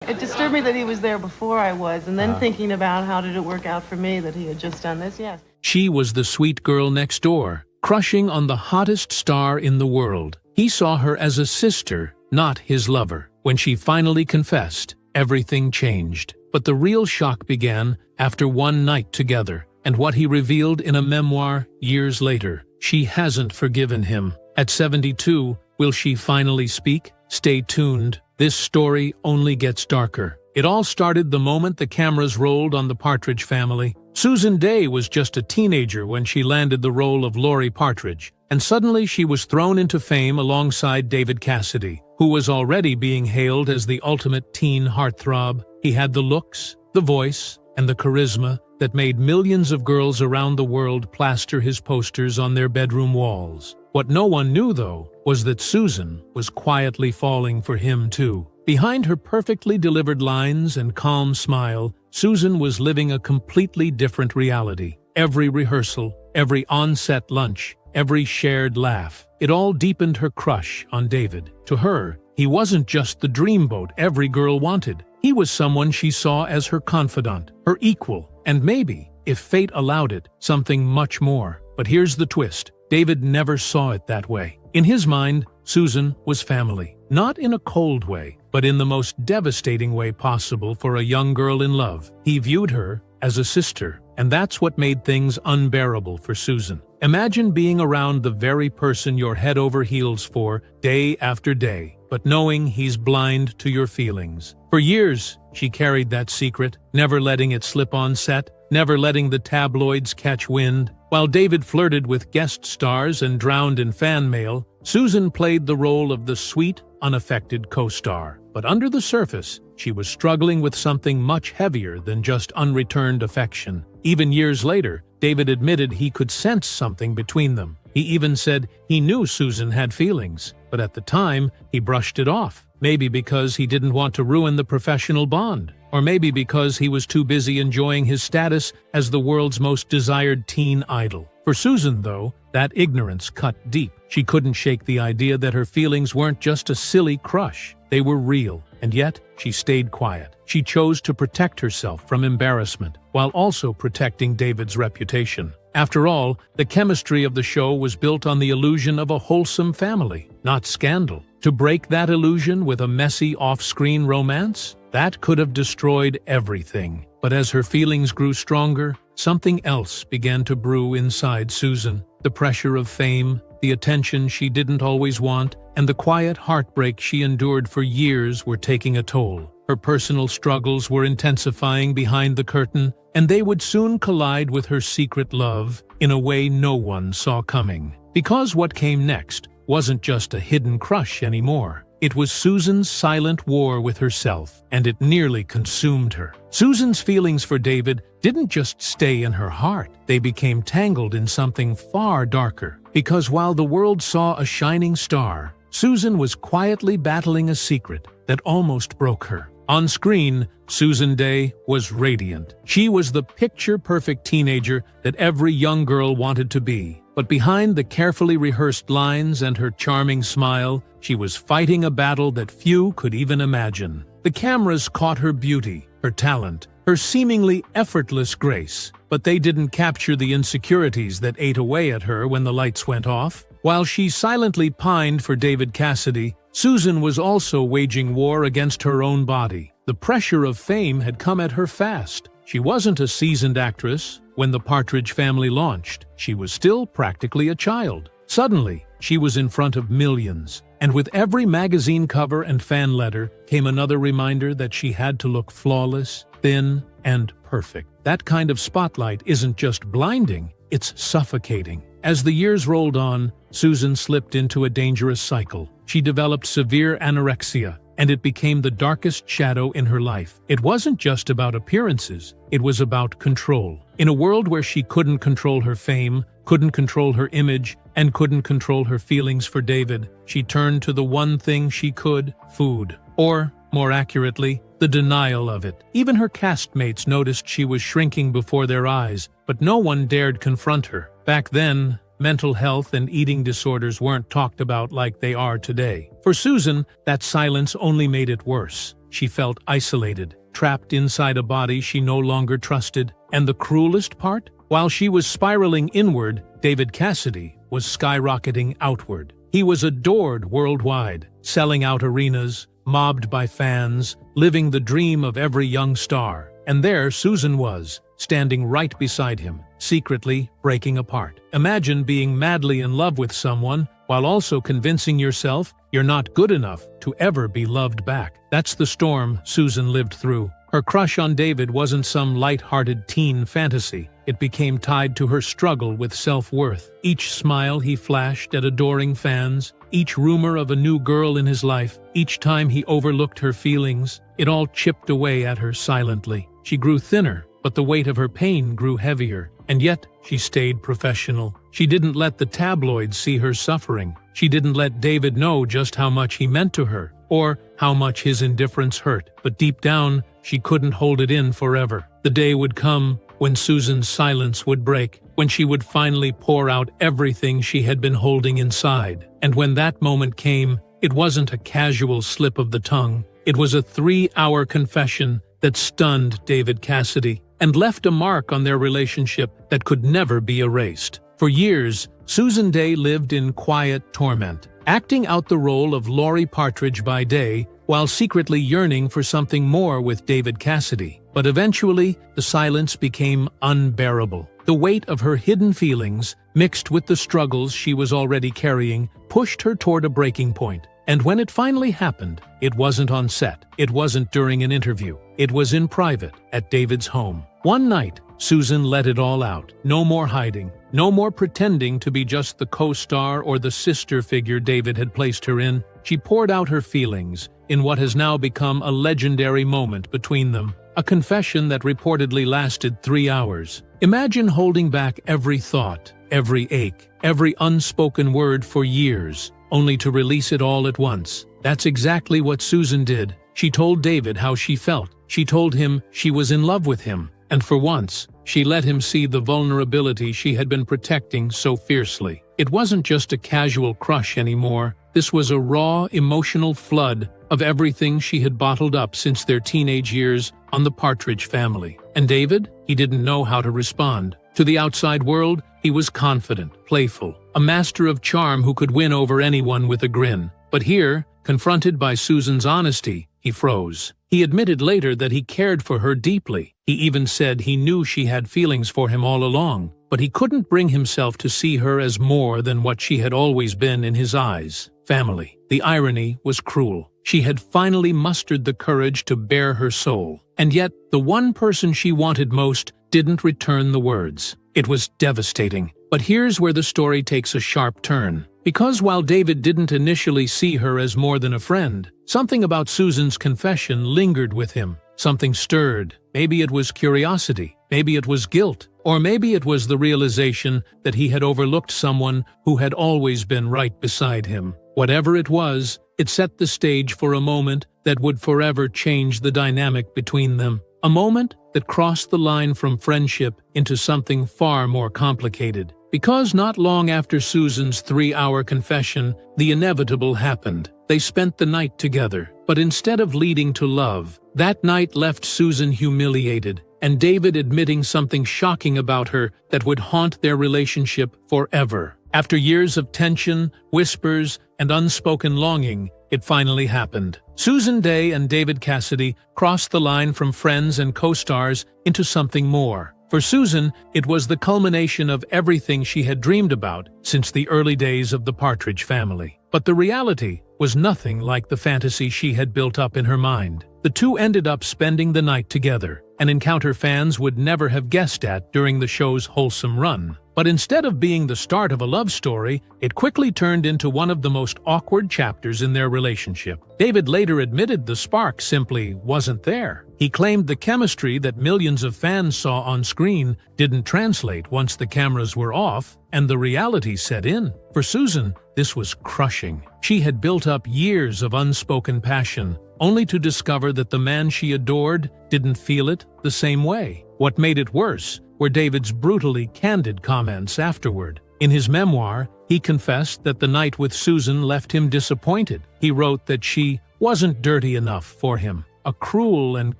It disturbed me that he was there before I was, and then thinking about how did it work out for me that he had just done this, yes. She was the sweet girl next door, crushing on the hottest star in the world. He saw her as a sister, not his lover. When she finally confessed, everything changed. But the real shock began after one night together, and what he revealed in a memoir years later. She hasn't forgiven him. At 72, will she finally speak? Stay tuned. This story only gets darker. It all started the moment the cameras rolled on the Partridge family. Susan Dey was just a teenager when she landed the role of Laurie Partridge, and suddenly she was thrown into fame alongside David Cassidy, who was already being hailed as the ultimate teen heartthrob. He had the looks, the voice, and the charisma that made millions of girls around the world plaster his posters on their bedroom walls. What no one knew, though, was that Susan was quietly falling for him too. Behind her perfectly delivered lines and calm smile, Susan was living a completely different reality. Every rehearsal, every on-set lunch, every shared laugh, it all deepened her crush on David. To her, he wasn't just the dreamboat every girl wanted. He was someone she saw as her confidant, her equal, and maybe, if fate allowed it, something much more. But here's the twist. David never saw it that way. In his mind, Susan was family. Not in a cold way, but in the most devastating way possible for a young girl in love. He viewed her as a sister, and that's what made things unbearable for Susan. Imagine being around the very person you're head over heels for day after day, but knowing he's blind to your feelings. For years, she carried that secret, never letting it slip on set, never letting the tabloids catch wind. While David flirted with guest stars and drowned in fan mail, Susan played the role of the sweet, unaffected co-star. But under the surface, she was struggling with something much heavier than just unreturned affection. Even years later, David admitted he could sense something between them. He even said he knew Susan had feelings, but at the time, he brushed it off. Maybe because he didn't want to ruin the professional bond. Or maybe because he was too busy enjoying his status as the world's most desired teen idol. For Susan, though, that ignorance cut deep. She couldn't shake the idea that her feelings weren't just a silly crush. They were real, and yet she stayed quiet. She chose to protect herself from embarrassment, while also protecting David's reputation. After all, the chemistry of the show was built on the illusion of a wholesome family, not scandal. To break that illusion with a messy off-screen romance? That could have destroyed everything. But as her feelings grew stronger, something else began to brew inside Susan. The pressure of fame, the attention she didn't always want, and the quiet heartbreak she endured for years were taking a toll. Her personal struggles were intensifying behind the curtain, and they would soon collide with her secret love in a way no one saw coming. Because what came next wasn't just a hidden crush anymore. It was Susan's silent war with herself, and it nearly consumed her. Susan's feelings for David didn't just stay in her heart. They became tangled in something far darker. Because while the world saw a shining star, Susan was quietly battling a secret that almost broke her. On screen, Susan Dey was radiant. She was the picture-perfect teenager that every young girl wanted to be. But behind the carefully rehearsed lines and her charming smile, she was fighting a battle that few could even imagine. The cameras caught her beauty, her talent, her seemingly effortless grace, but they didn't capture the insecurities that ate away at her when the lights went off. While she silently pined for David Cassidy, Susan was also waging war against her own body. The pressure of fame had come at her fast. She wasn't a seasoned actress when the Partridge family launched. She was still practically a child. Suddenly, she was in front of millions. And with every magazine cover and fan letter came another reminder that she had to look flawless, thin, and perfect. That kind of spotlight isn't just blinding, it's suffocating. As the years rolled on, Susan slipped into a dangerous cycle. She developed severe anorexia, and it became the darkest shadow in her life. It wasn't just about appearances, it was about control. In a world where she couldn't control her fame, couldn't control her image, and couldn't control her feelings for David, she turned to the one thing she could: food. Or, more accurately, the denial of it. Even her castmates noticed she was shrinking before their eyes, but no one dared confront her. Back then, mental health and eating disorders weren't talked about like they are today. For Susan, that silence only made it worse. she felt isolated, trapped inside a body she no longer trusted. And the cruelest part? While she was spiraling inward, David Cassidy was skyrocketing outward. He was adored worldwide, selling out arenas, mobbed by fans, living the dream of every young star. And there Susan was, standing right beside him, secretly breaking apart. Imagine being madly in love with someone while also convincing yourself you're not good enough to ever be loved back. That's the storm Susan lived through. Her crush on David wasn't some light-hearted teen fantasy. It became tied to her struggle with self-worth. Each smile he flashed at adoring fans, each rumor of a new girl in his life, each time he overlooked her feelings, it all chipped away at her silently. She grew thinner, but the weight of her pain grew heavier. And yet, she stayed professional. She didn't let the tabloids see her suffering. She didn't let David know just how much he meant to her, or how much his indifference hurt. But deep down, she couldn't hold it in forever. The day would come when Susan's silence would break, when she would finally pour out everything she had been holding inside. And when that moment came, it wasn't a casual slip of the tongue. It was a 3-hour confession that stunned David Cassidy and left a mark on their relationship that could never be erased. For years, Susan Day lived in quiet torment, acting out the role of Laurie Partridge by day while secretly yearning for something more with David Cassidy. But eventually, the silence became unbearable. The weight of her hidden feelings, mixed with the struggles she was already carrying, pushed her toward a breaking point. And when it finally happened, it wasn't on set. It wasn't during an interview. It was in private, at David's home. One night, Susan let it all out. No more hiding. No more pretending to be just the co-star or the sister figure David had placed her in. She poured out her feelings in what has now become a legendary moment between them. A confession that reportedly lasted 3 hours. Imagine holding back every thought, every ache, every unspoken word for years, only to release it all at once. That's exactly what Susan did. She told David how she felt. She told him she was in love with him. And for once, she let him see the vulnerability she had been protecting so fiercely. It wasn't just a casual crush anymore. This was a raw, emotional flood of everything she had bottled up since their teenage years on the Partridge family. And David? He didn't know how to respond. To the outside world, he was confident, playful, a master of charm who could win over anyone with a grin. But here, confronted by Susan's honesty, he froze. He admitted later that he cared for her deeply. He even said he knew she had feelings for him all along, but he couldn't bring himself to see her as more than what she had always been in his eyes: family. The irony was cruel. She had finally mustered the courage to bare her soul, and yet the one person she wanted most didn't return the words. It was devastating. But here's where the story takes a sharp turn. Because while David didn't initially see her as more than a friend, something about Susan's confession lingered with him. Something stirred. Maybe it was curiosity, maybe it was guilt, or maybe it was the realization that he had overlooked someone who had always been right beside him. Whatever it was, it set the stage for a moment that would forever change the dynamic between them. A moment that crossed the line from friendship into something far more complicated. Because not long after Susan's 3-hour confession, the inevitable happened. They spent the night together, but instead of leading to love, that night left Susan humiliated, and David admitting something shocking about her that would haunt their relationship forever. After years of tension, whispers, and unspoken longing, it finally happened. Susan Day and David Cassidy crossed the line from friends and co-stars into something more. For Susan, it was the culmination of everything she had dreamed about since the early days of the Partridge family. But the reality was nothing like the fantasy she had built up in her mind. The two ended up spending the night together, an encounter fans would never have guessed at during the show's wholesome run. But instead of being the start of a love story, it quickly turned into one of the most awkward chapters in their relationship. David later admitted the spark simply wasn't there. He claimed the chemistry that millions of fans saw on screen didn't translate once the cameras were off and the reality set in. For Susan, this was crushing. She had built up years of unspoken passion, only to discover that the man she adored didn't feel it the same way. What made it worse were David's brutally candid comments afterward. In his memoir, he confessed that the night with Susan left him disappointed. He wrote that she wasn't dirty enough for him, a cruel and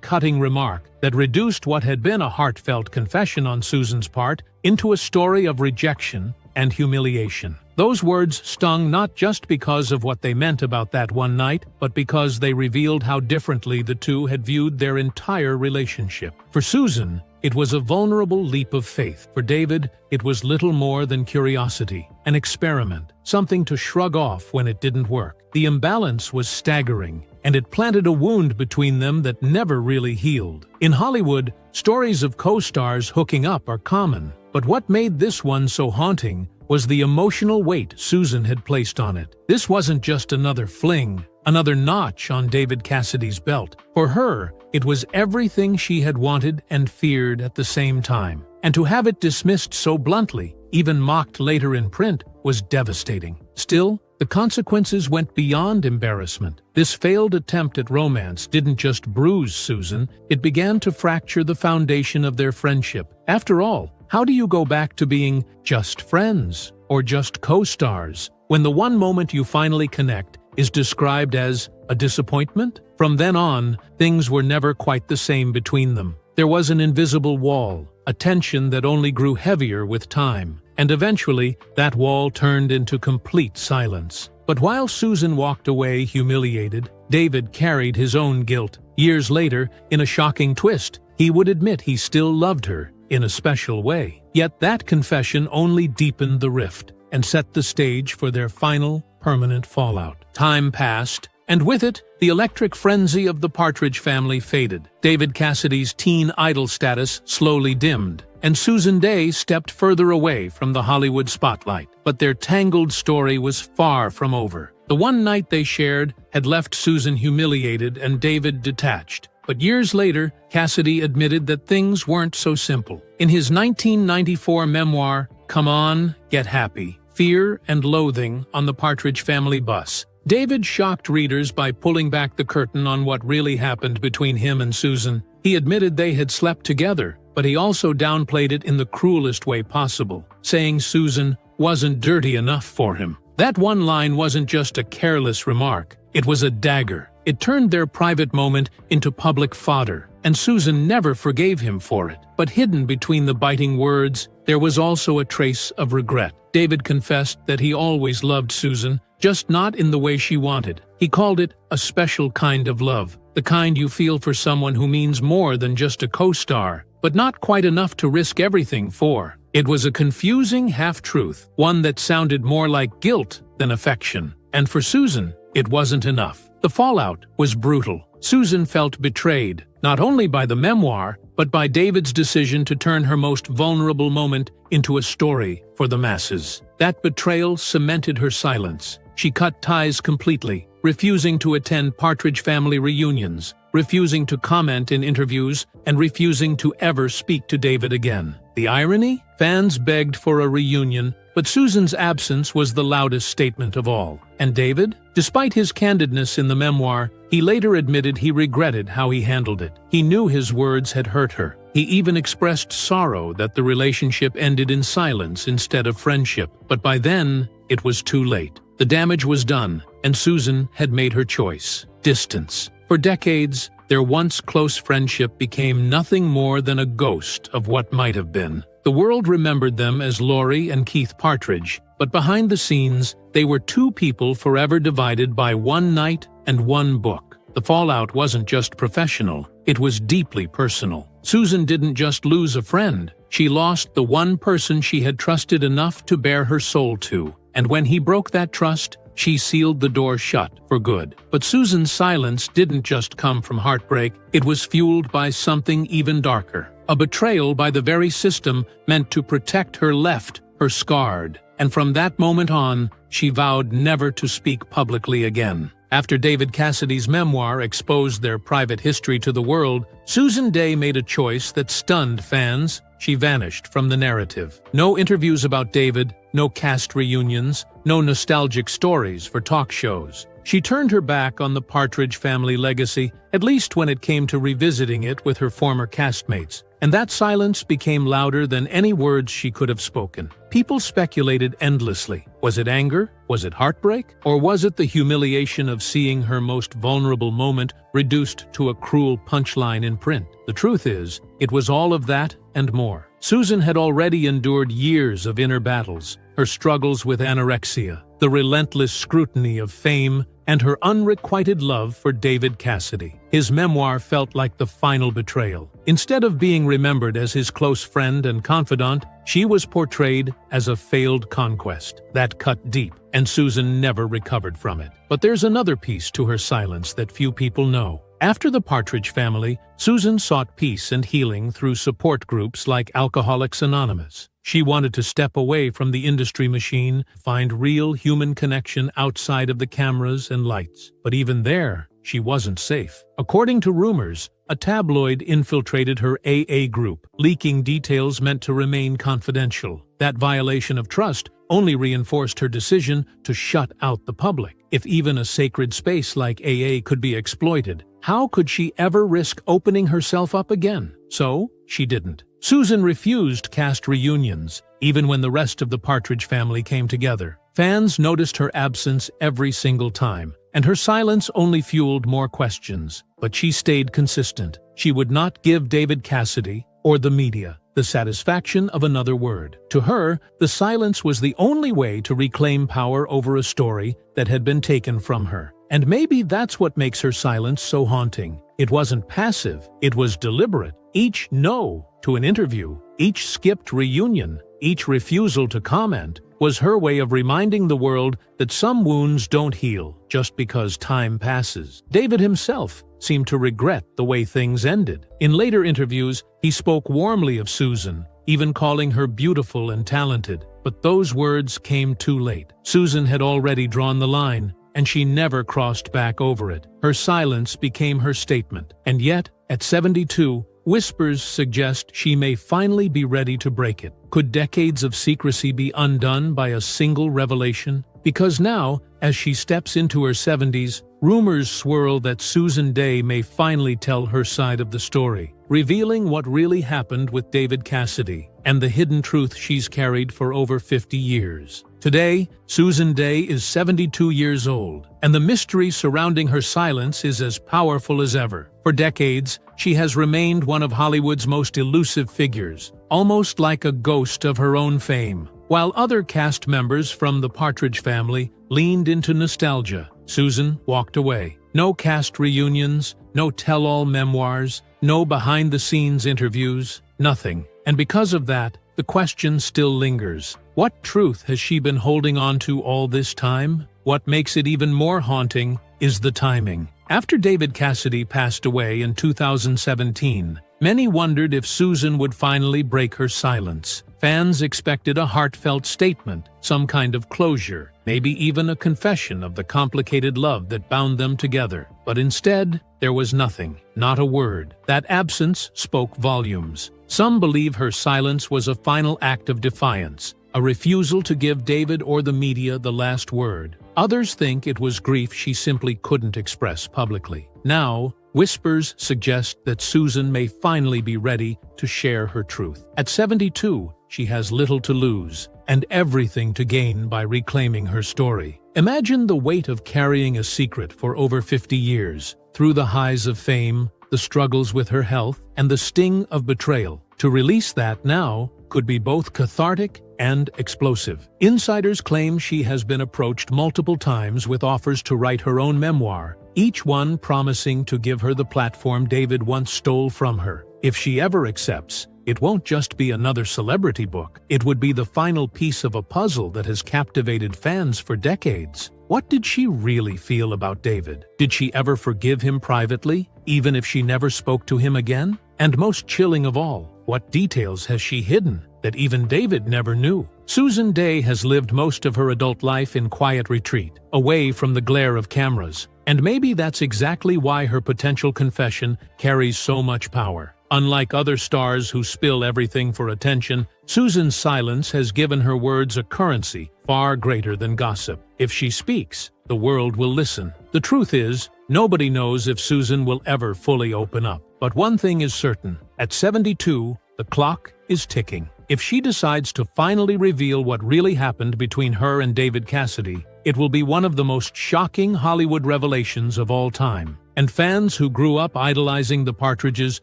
cutting remark that reduced what had been a heartfelt confession on Susan's part into a story of rejection and humiliation. Those words stung not just because of what they meant about that one night, but because they revealed how differently the two had viewed their entire relationship. For Susan, it was a vulnerable leap of faith. For David, it was little more than curiosity, an experiment, something to shrug off when it didn't work. The imbalance was staggering, and it planted a wound between them that never really healed. In Hollywood, stories of co-stars hooking up are common, but what made this one so haunting was the emotional weight Susan had placed on it. This wasn't just another fling, another notch on David Cassidy's belt. For her, it was everything she had wanted and feared at the same time. And to have it dismissed so bluntly, even mocked later in print, was devastating. Still, the consequences went beyond embarrassment. This failed attempt at romance didn't just bruise Susan, it began to fracture the foundation of their friendship. After all, how do you go back to being just friends or just co-stars when the one moment you finally connect is described as a disappointment? From then on, things were never quite the same between them. There was an invisible wall, a tension that only grew heavier with time, and eventually that wall turned into complete silence. But while Susan walked away humiliated, David carried his own guilt. Years later, in a shocking twist, he would admit he still loved her in a special way. Yet that confession only deepened the rift and set the stage for their final, permanent fallout. Time passed, and with it, the electric frenzy of the Partridge family faded. David Cassidy's teen idol status slowly dimmed, and Susan Dey stepped further away from the Hollywood spotlight. But their tangled story was far from over. The one night they shared had left Susan humiliated and David detached. But years later, Cassidy admitted that things weren't so simple. In his 1994 memoir, Come On, Get Happy, Fear and Loathing on the Partridge Family Bus, David shocked readers by pulling back the curtain on what really happened between him and Susan. He admitted they had slept together, but he also downplayed it in the cruelest way possible, saying Susan wasn't dirty enough for him. That one line wasn't just a careless remark, it was a dagger. It turned their private moment into public fodder, and Susan never forgave him for it. But hidden between the biting words, there was also a trace of regret. David confessed that he always loved Susan, just not in the way she wanted. He called it a special kind of love, the kind you feel for someone who means more than just a co-star, but not quite enough to risk everything for. It was a confusing half-truth, one that sounded more like guilt than affection. And for Susan, it wasn't enough. The fallout was brutal. Susan felt betrayed, not only by the memoir, but by David's decision to turn her most vulnerable moment into a story for the masses. That betrayal cemented her silence. She cut ties completely, refusing to attend Partridge family reunions, refusing to comment in interviews, and refusing to ever speak to David again. The irony? Fans begged for a reunion, but Susan's absence was the loudest statement of all. And David? Despite his candidness in the memoir, he later admitted he regretted how he handled it. He knew his words had hurt her. He even expressed sorrow that the relationship ended in silence instead of friendship. But by then, it was too late. The damage was done, and Susan had made her choice: distance. For decades, their once close friendship became nothing more than a ghost of what might have been. The world remembered them as Laurie and Keith Partridge, but behind the scenes, they were two people forever divided by one night and one book. The fallout wasn't just professional, it was deeply personal. Susan didn't just lose a friend, she lost the one person she had trusted enough to bare her soul to. And when he broke that trust, she sealed the door shut for good. But Susan's silence didn't just come from heartbreak, it was fueled by something even darker. A betrayal by the very system meant to protect her left, her scarred. And from that moment on, she vowed never to speak publicly again. After David Cassidy's memoir exposed their private history to the world, Susan Dey made a choice that stunned fans. She vanished from the narrative. No interviews about David, no cast reunions, no nostalgic stories for talk shows. She turned her back on the Partridge family legacy, at least when it came to revisiting it with her former castmates. And that silence became louder than any words she could have spoken. People speculated endlessly. Was it anger? Was it heartbreak? Or was it the humiliation of seeing her most vulnerable moment reduced to a cruel punchline in print? The truth is, it was all of that and more. Susan had already endured years of inner battles, her struggles with anorexia, the relentless scrutiny of fame, and her unrequited love for David Cassidy. His memoir felt like the final betrayal. Instead of being remembered as his close friend and confidant, she was portrayed as a failed conquest. That cut deep, and Susan never recovered from it. But there's another piece to her silence that few people know. After the Partridge family, Susan sought peace and healing through support groups like Alcoholics Anonymous. She wanted to step away from the industry machine, find real human connection outside of the cameras and lights. But even there, she wasn't safe. According to rumors, a tabloid infiltrated her AA group, leaking details meant to remain confidential. That violation of trust only reinforced her decision to shut out the public. If even a sacred space like AA could be exploited, how could she ever risk opening herself up again? So, she didn't. Susan refused cast reunions, even when the rest of the Partridge family came together. Fans noticed her absence every single time, and her silence only fueled more questions. But she stayed consistent. She would not give David Cassidy, or the media, the satisfaction of another word. To her, the silence was the only way to reclaim power over a story that had been taken from her. And maybe that's what makes her silence so haunting. It wasn't passive, it was deliberate. Each no to an interview, each skipped reunion, each refusal to comment was her way of reminding the world that some wounds don't heal just because time passes. David himself seemed to regret the way things ended. In later interviews, he spoke warmly of Susan, even calling her beautiful and talented. But those words came too late. Susan had already drawn the line, and she never crossed back over it. Her silence became her statement. And yet, at 72, whispers suggest she may finally be ready to break it. Could decades of secrecy be undone by a single revelation? Because now, as she steps into her 70s, rumors swirl that Susan Day may finally tell her side of the story, revealing what really happened with David Cassidy and the hidden truth she's carried for over 50 years. Today, Susan Day is 72 years old, and the mystery surrounding her silence is as powerful as ever. For decades, she has remained one of Hollywood's most elusive figures, almost like a ghost of her own fame. While other cast members from the Partridge family leaned into nostalgia, Susan walked away. No cast reunions, no tell-all memoirs, no behind-the-scenes interviews, nothing. And because of that, the question still lingers. What truth has she been holding on to all this time? What makes it even more haunting is the timing. After David Cassidy passed away in 2017, many wondered if Susan would finally break her silence. Fans expected a heartfelt statement, some kind of closure, maybe even a confession of the complicated love that bound them together. But instead, there was nothing, not a word. That absence spoke volumes. Some believe her silence was a final act of defiance, a refusal to give David or the media the last word. Others think it was grief she simply couldn't express publicly. Now, whispers suggest that Susan may finally be ready to share her truth. At 72, she has little to lose and everything to gain by reclaiming her story. Imagine the weight of carrying a secret for over 50 years, through the highs of fame, the struggles with her health, and the sting of betrayal. To release that now could be both cathartic and explosive. Insiders claim she has been approached multiple times with offers to write her own memoir, each one promising to give her the platform David once stole from her. If she ever accepts, it won't just be another celebrity book. It would be the final piece of a puzzle that has captivated fans for decades. What did she really feel about David? Did she ever forgive him privately, even if she never spoke to him again? And most chilling of all, what details has she hidden that even David never knew? Susan Day has lived most of her adult life in quiet retreat, away from the glare of cameras. And maybe that's exactly why her potential confession carries so much power. Unlike other stars who spill everything for attention, Susan's silence has given her words a currency far greater than gossip. If she speaks, the world will listen. The truth is, nobody knows if Susan will ever fully open up. But one thing is certain. At 72, the clock is ticking. If she decides to finally reveal what really happened between her and David Cassidy, it will be one of the most shocking Hollywood revelations of all time. And fans who grew up idolizing the Partridges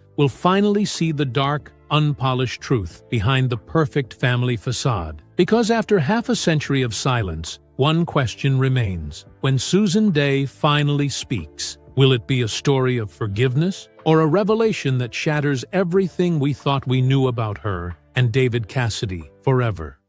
will finally see the dark, unpolished truth behind the perfect family facade. Because after half a century of silence, one question remains. When Susan Day finally speaks, will it be a story of forgiveness or a revelation that shatters everything we thought we knew about her and David Cassidy forever?